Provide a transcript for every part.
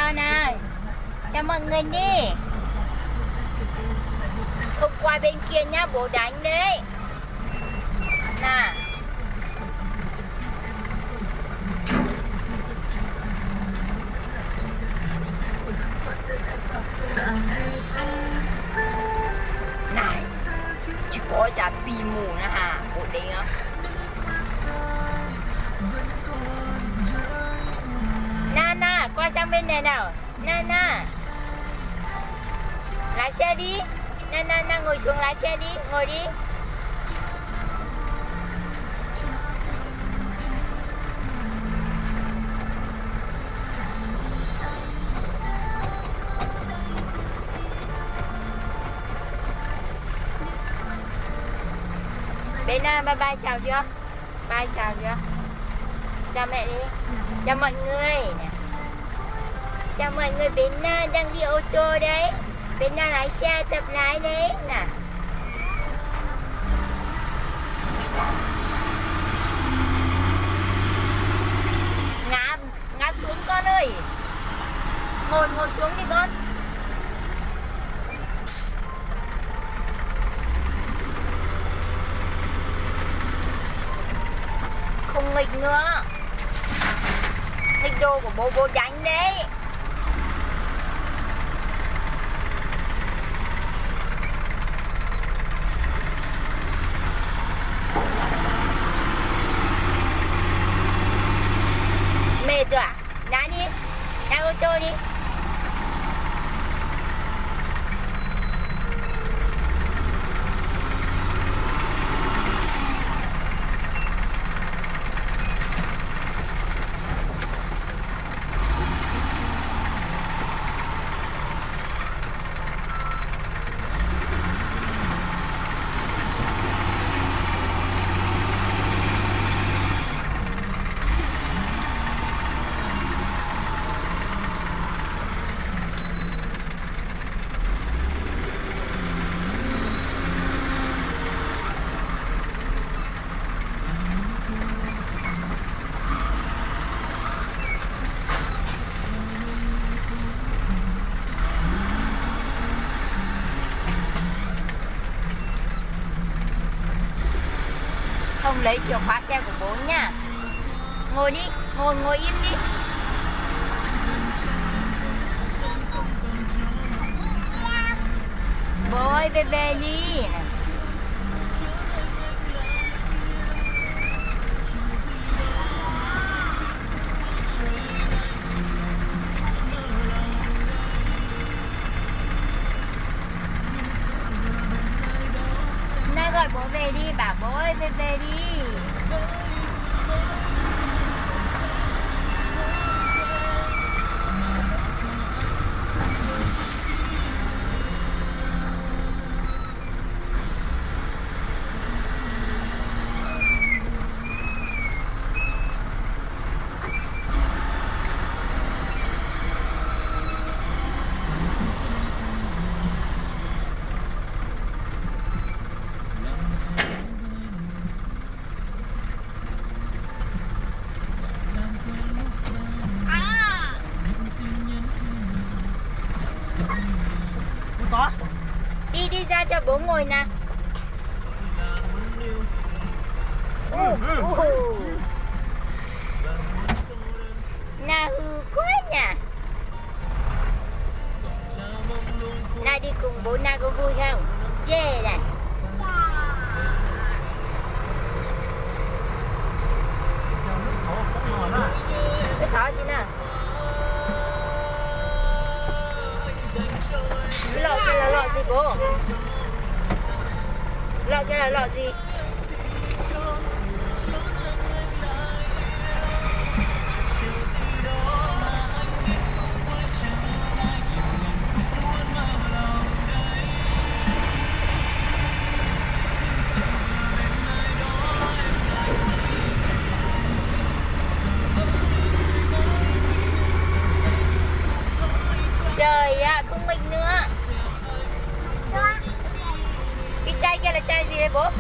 chào nè. Chào mọi người đi. Không qua bên kia nhá, bố đánh đấy. Nè. Này, chỉ có giá bì mù nữa hả? Bố đánh á. Nana, qua sang bên này nào. Nana, lái xe đi. Nana, ngồi xuống lái xe đi. Ngồi đi. Bên bye bye chào chưa? Bye chào chưa? Chào mẹ đi. Chào mọi người. Chào mọi người, bên đang đi ô tô đấy. Bên lái xe tập lái đấy nè. Ngã xuống con ơi. Ngồi xuống đi con. Không nghịch nữa. Nghịch đồ của bố đánh đấy. Mệt rồi à? Đá đi. Đá ô tô đi. Không lấy chìa khóa xe của bố nha. Ngồi đi, ngồi im đi. Bố ơi, về đi. Gọi bố về đi, bảo bố ơi về đi. Đi ra cho bố ngồi nè. Na hư quá nhỉ. Na đi cùng bố Na có vui không? Chê này. Cái thỏ xin nào. Lọ kia là lọ gì bố? Lọ kia là lọ gì? Trời ạ, không nghịch nữa. Cái chai kia là chai gì đấy bố?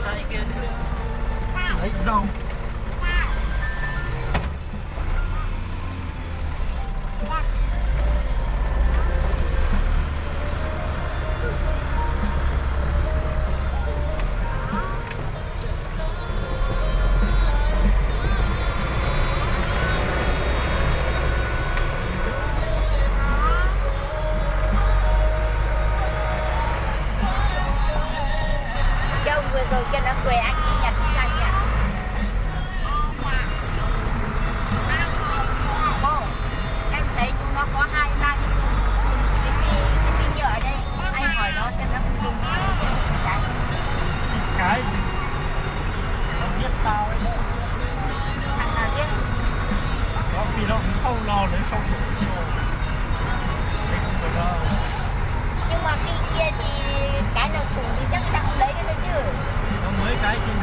Chai kia lấy dầu. chính